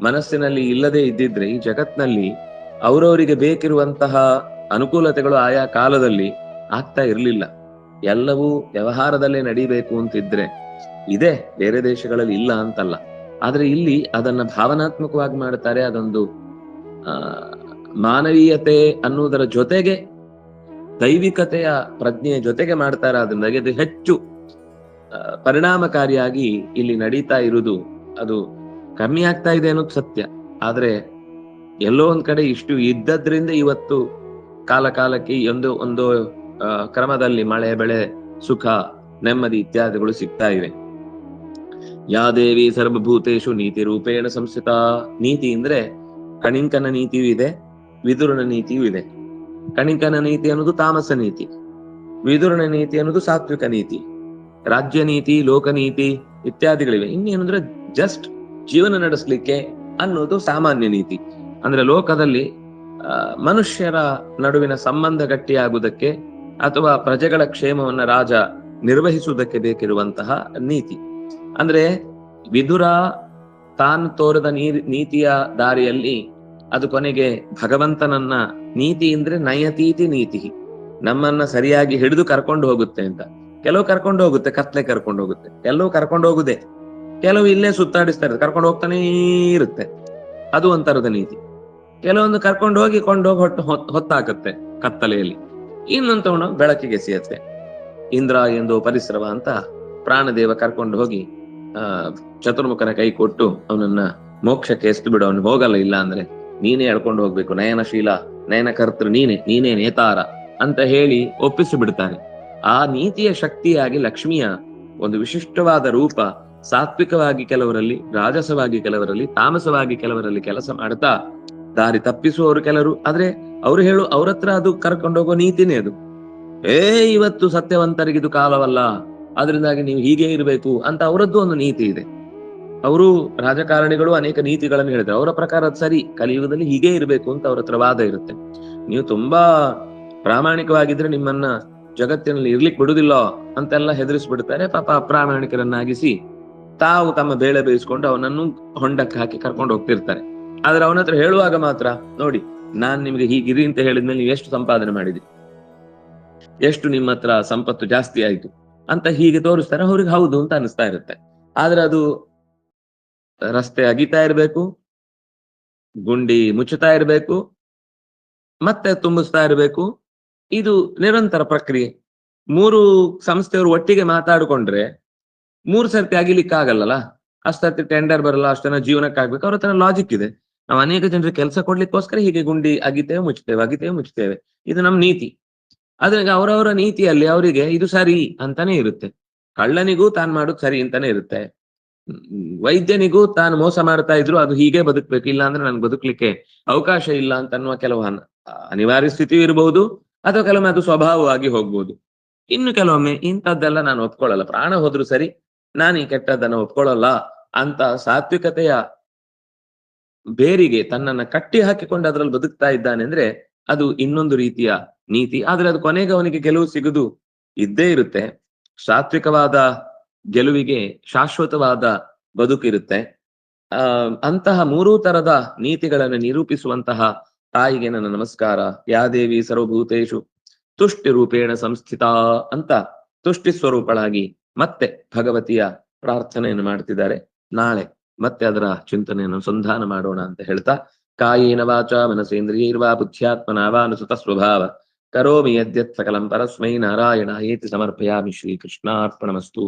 ಮನಸ್ಸಿನಲ್ಲಿ ಇಲ್ಲದೆ ಇದ್ದಿದ್ರೆ ಈ ಜಗತ್ನಲ್ಲಿ ಅವರವರಿಗೆ ಬೇಕಿರುವಂತಹ ಅನುಕೂಲತೆಗಳು ಆಯಾ ಕಾಲದಲ್ಲಿ ಆಗ್ತಾ ಇರ್ಲಿಲ್ಲ. ಎಲ್ಲವೂ ವ್ಯವಹಾರದಲ್ಲೇ ನಡಿಬೇಕು ಅಂತಿದ್ರೆ ಇದೆ, ಬೇರೆ ದೇಶಗಳಲ್ಲಿ ಇಲ್ಲ ಅಂತಲ್ಲ. ಆದ್ರೆ ಇಲ್ಲಿ ಅದನ್ನ ಭಾವನಾತ್ಮಕವಾಗಿ ಮಾಡ್ತಾರೆ. ಅದೊಂದು ಆ ಮಾನವೀಯತೆ ಅನ್ನುವುದರ ಜೊತೆಗೆ ದೈವಿಕತೆಯ ಪ್ರಜ್ಞೆಯ ಜೊತೆಗೆ ಮಾಡ್ತಾರೆ. ಅದರಿಂದ ಇದು ಹೆಚ್ಚು ಪರಿಣಾಮಕಾರಿಯಾಗಿ ಇಲ್ಲಿ ನಡೀತಾ ಇರುವುದು. ಅದು ಕಮ್ಮಿ ಆಗ್ತಾ ಇದೆ ಅನ್ನೋದು ಸತ್ಯ. ಆದ್ರೆ ಎಲ್ಲೋ ಒಂದ್ ಕಡೆ ಇಷ್ಟು ಇದ್ದದ್ರಿಂದ ಇವತ್ತು ಕಾಲ ಕಾಲಕ್ಕೆ ಒಂದು ಕ್ರಮದಲ್ಲಿ ಮಳೆ, ಬೆಳೆ, ಸುಖ, ನೆಮ್ಮದಿ ಇತ್ಯಾದಿಗಳು ಸಿಗ್ತಾ ಇವೆ. ಯಾ ದೇವಿ ಸರ್ವಭೂತೇಶು ನೀತಿ ರೂಪೇಣ ಸಂಸ್ಥಿತ. ನೀತಿ ಅಂದ್ರೆ ಕಣಿಂಕನ ನೀತಿಯೂ ಇದೆ, ವಿದುರನ ನೀತಿಯೂ ಇದೆ. ಕಣಿಂಕನ ನೀತಿ ಅನ್ನೋದು ತಾಮಸ ನೀತಿ, ವಿದುರನ ನೀತಿ ಅನ್ನೋದು ಸಾತ್ವಿಕ ನೀತಿ. ರಾಜ್ಯ ನೀತಿ, ಲೋಕನೀತಿ ಇತ್ಯಾದಿಗಳಿವೆ. ಇನ್ನೇನಂದ್ರೆ ಜಸ್ಟ್ ಜೀವನ ನಡೆಸಲಿಕ್ಕೆ ಅನ್ನೋದು ಸಾಮಾನ್ಯ ನೀತಿ. ಅಂದ್ರೆ ಲೋಕದಲ್ಲಿ ಮನುಷ್ಯರ ನಡುವಿನ ಸಂಬಂಧ ಗಟ್ಟಿಯಾಗುವುದಕ್ಕೆ ಅಥವಾ ಪ್ರಜೆಗಳ ಕ್ಷೇಮವನ್ನ ರಾಜ ನಿರ್ವಹಿಸುವುದಕ್ಕೆ ಬೇಕಿರುವಂತಹ ನೀತಿ. ಅಂದ್ರೆ ವಿದುರ ತಾನು ತೋರದ ನೀತಿಯ ದಾರಿಯಲ್ಲಿ ಅದು ಕೊನೆಗೆ ಭಗವಂತನನ್ನ, ನೀತಿ ಅಂದ್ರೆ ನಯತೀತಿ ನೀತಿ, ನಮ್ಮನ್ನ ಸರಿಯಾಗಿ ಹಿಡಿದು ಕರ್ಕೊಂಡು ಹೋಗುತ್ತೆ ಅಂತ. ಕೆಲವು ಕರ್ಕೊಂಡು ಹೋಗುತ್ತೆ, ಕತ್ಲೆ ಕರ್ಕೊಂಡು ಹೋಗುತ್ತೆ, ಕೆಲವು ಕರ್ಕೊಂಡು ಹೋಗುದೇ, ಕೆಲವು ಇಲ್ಲೇ ಸುತ್ತಾಡಿಸ್ತಾ ಇರುತ್ತೆ, ಕರ್ಕೊಂಡು ಹೋಗ್ತಾನೇ ಇರುತ್ತೆ. ಅದು ಒಂಥರದ ನೀತಿ. ಕೆಲವೊಂದು ಕರ್ಕೊಂಡು ಹೋಗಿ ಹೊತ್ತಾಕತ್ತೆ ಕತ್ತಲೆಯಲ್ಲಿ, ಇನ್ನೊಂದು ತಗೊಂಡು ಬೆಳಕಿಗೆ ಎಸೆಯತ್ತೆ. ಇಂದ್ರ ಎಂದು ಪರಿಶ್ರಮ ಅಂತ ಪ್ರಾಣದೇವ ಕರ್ಕೊಂಡು ಹೋಗಿ ಚತುರ್ಮುಖನ ಕೈ ಕೊಟ್ಟು ಅವನನ್ನ ಮೋಕ್ಷಕ್ಕೆ ಎಸ್ತು ಬಿಡು, ಅವನು ಹೋಗಲ್ಲ ಇಲ್ಲ ಅಂದ್ರೆ ನೀನೇ ಎಳ್ಕೊಂಡು ಹೋಗ್ಬೇಕು, ನಯನಶೀಲ ನಯನಕರ್ತೃ ನೀನೇ ನೇತಾರ ಅಂತ ಹೇಳಿ ಒಪ್ಪಿಸಿ ಬಿಡ್ತಾನೆ. ಆ ನೀತಿಯ ಶಕ್ತಿಯಾಗಿ ಲಕ್ಷ್ಮಿಯ ಒಂದು ವಿಶಿಷ್ಟವಾದ ರೂಪ ಸಾತ್ವಿಕವಾಗಿ ಕೆಲವರಲ್ಲಿ, ರಾಜಸವಾಗಿ ಕೆಲವರಲ್ಲಿ, ತಾಮಸವಾಗಿ ಕೆಲವರಲ್ಲಿ ಕೆಲಸ ಮಾಡ್ತಾ ದಾರಿ ತಪ್ಪಿಸುವವರು ಕೆಲವರು. ಆದ್ರೆ ಅವ್ರ ಹತ್ರ ಅದು ಕರ್ಕೊಂಡೋಗೋ ನೀತಿನೇ ಅದು. ಇವತ್ತು ಸತ್ಯವಂತರಿಗೆ ಇದು ಕಾಲವಲ್ಲ, ಅದರಿಂದಾಗಿ ನೀವು ಹೀಗೆ ಇರಬೇಕು ಅಂತ ಅವರದ್ದು ಒಂದು ನೀತಿ ಇದೆ. ಅವರು ರಾಜಕಾರಣಿಗಳು ಅನೇಕ ನೀತಿಗಳನ್ನು ಹೇಳಿದ್ರೆ ಅವರ ಪ್ರಕಾರ ಅದು ಸರಿ, ಕಲಿಯುಗದಲ್ಲಿ ಹೀಗೆ ಇರಬೇಕು ಅಂತ ಅವ್ರ ಹತ್ರ ವಾದ ಇರುತ್ತೆ. ನೀವು ತುಂಬಾ ಪ್ರಾಮಾಣಿಕವಾಗಿದ್ರೆ ನಿಮ್ಮನ್ನ ಜಗತ್ತಿನಲ್ಲಿ ಇರ್ಲಿಕ್ಕೆ ಬಿಡುದಿಲ್ಲ ಅಂತೆಲ್ಲ ಹೆದರಿಸ್ಬಿಡ್ತಾರೆ. ಪಾಪ ಅಪ್ರಾಮಾಣಿಕರನ್ನಾಗಿಸಿ ತಾವು ತಮ್ಮ ಬೇಳೆ ಬೇಯಿಸ್ಕೊಂಡು ಅವನನ್ನು ಹೊಂಡಕ್ಕೆ ಹಾಕಿ ಕರ್ಕೊಂಡು ಹೋಗ್ತಿರ್ತಾರೆ. ಆದ್ರೆ ಅವನ ಹತ್ರ ಹೇಳುವಾಗ ಮಾತ್ರ, ನೋಡಿ ನಾನ್ ನಿಮ್ಗೆ ಹೀಗಿರಿ ಅಂತ ಹೇಳಿದ್ಮೇಲೆ ನೀವು ಎಷ್ಟು ಸಂಪಾದನೆ ಮಾಡಿದ್ರಿ, ಎಷ್ಟು ನಿಮ್ಮ ಹತ್ರ ಸಂಪತ್ತು ಜಾಸ್ತಿ ಆಯ್ತು ಅಂತ ಹೀಗೆ ತೋರಿಸ್ತಾರೆ. ಅವ್ರಿಗೆ ಹೌದು ಅಂತ ಅನಿಸ್ತಾ ಇರುತ್ತೆ. ಆದ್ರೆ ಅದು ರಸ್ತೆ ಅಗಿತಾ ಇರ್ಬೇಕು, ಗುಂಡಿ ಮುಚ್ಚುತ್ತಾ ಇರ್ಬೇಕು, ಮತ್ತೆ ತುಂಬಿಸ್ತಾ ಇರ್ಬೇಕು. ಇದು ನಿರಂತರ ಪ್ರಕ್ರಿಯೆ. 3 ಸಂಸ್ಥೆಯವರು ಒಟ್ಟಿಗೆ ಮಾತಾಡಿಕೊಂಡ್ರೆ 3 ಸರ್ತಿ ಅಗಿಲಿಕ್ಕೆ ಆಗಲ್ಲಲ್ಲ. ಅಷ್ಟೊತ್ತಿ ಟೆಂಡರ್ ಬರಲ್ಲ, ಅಷ್ಟನ್ನ ಜೀವನಕ್ಕಾಗ್ಬೇಕು. ಅವ್ರ ಹತ್ರ ಲಾಜಿಕ್ ಇದೆ. ನಾವು ಅನೇಕ ಜನರಿಗೆ ಕೆಲಸ ಕೊಡ್ಲಿಕ್ಕೋಸ್ಕರ ಹೀಗೆ ಗುಂಡಿ ಅಗಿತೇವೆ ಮುಚ್ಚುತ್ತೇವೆ. ಇದು ನಮ್ ನೀತಿ. ಆದ್ರೆ ಅವರವರ ನೀತಿಯಲ್ಲಿ ಅವರಿಗೆ ಇದು ಸರಿ ಅಂತಾನೆ ಇರುತ್ತೆ. ಕಳ್ಳನಿಗೂ ತಾನು ಮಾಡೋದು ಸರಿ ಅಂತಾನೆ ಇರುತ್ತೆ. ವೈದ್ಯನಿಗೂ ತಾನು ಮೋಸ ಮಾಡ್ತಾ ಇದ್ರು ಅದು ಹೀಗೆ ಬದುಕ್ಬೇಕು, ಇಲ್ಲ ಅಂದ್ರೆ ನನ್ಗೆ ಬದುಕ್ಲಿಕ್ಕೆ ಅವಕಾಶ ಇಲ್ಲ ಅಂತ ಅನ್ನುವ ಕೆಲವು ಅನಿವಾರ್ಯ ಸ್ಥಿತಿಯೂ ಇರಬಹುದು, ಅಥವಾ ಕೆಲವೊಮ್ಮೆ ಅದು ಸ್ವಭಾವವಾಗಿ ಹೋಗ್ಬೋದು. ಇನ್ನು ಕೆಲವೊಮ್ಮೆ ಇಂಥದ್ದೆಲ್ಲ ನಾನು ಒಪ್ಕೊಳ್ಳಲ್ಲ, ಪ್ರಾಣ ಹೋದ್ರು ಸರಿ, ನಾನು ಈ ಕೆಟ್ಟದ್ದನ್ನ ಒಪ್ಕೊಳ್ಳಲ್ಲ ಅಂತ ಸಾತ್ವಿಕತೆಯ ಬೇರಿಗೆ ತನ್ನನ್ನ ಕಟ್ಟಿ ಹಾಕಿಕೊಂಡು ಅದ್ರಲ್ಲಿ ಬದುಕ್ತಾ ಇದ್ದಾನೆ ಅಂದ್ರೆ ಅದು ಇನ್ನೊಂದು ರೀತಿಯ ನೀತಿ. ಆದ್ರೆ ಅದು ಕೊನೆಗೆ ಅವನಿಗೆ ಗೆಲುವು ಸಿಗುದು ಇದ್ದೇ ಇರುತ್ತೆ. ಸಾತ್ವಿಕವಾದ ಗೆಲುವಿಗೆ ಶಾಶ್ವತವಾದ ಬದುಕಿರುತ್ತೆ. ಅಂತಹ 3 ತರದ ನೀತಿಗಳನ್ನು ನಿರೂಪಿಸುವಂತಹ ತಾಯಿಗೆ ನನ್ನ ನಮಸ್ಕಾರ. ಯಾ ದೇವಿ ಸರ್ವಭೂತೇಶು ತುಷ್ಟಿ ರೂಪೇಣ ಸಂಸ್ಥಿತ ಅಂತ ತುಷ್ಟಿ ಸ್ವರೂಪಳಾಗಿ ಮತ್ತೆ ಭಗವತಿಯ ಪ್ರಾರ್ಥನೆಯನ್ನು ಮಾಡ್ತಿದ್ದಾರೆ. ನಾಳೆ ಮತ್ತೆ ಅದರ ಚಿಂತನೆಯನ್ನು ಸಂಧಾನ ಮಾಡೋಣ ಅಂತ ಹೇಳ್ತಾ, ಕಾಯೇನ ವಾಚ ಮನಸೇಂದ್ರಿಯೈರ್ವಾ ಬುದ್ಧ್ಯಾತ್ಮನಾ ವಾ ಅನುಸೃತ ಸ್ವಭಾವ ಕರೋಮಿ ಯದ್ಯತ್ ಸಕಲಂ ಪರಸ್ಮೈ ನಾರಾಯಣಾಯೇತಿ ಸಮರ್ಪಯಾಮಿ. ಶ್ರೀಕೃಷ್ಣಾರ್ಪಣಮಸ್ತು.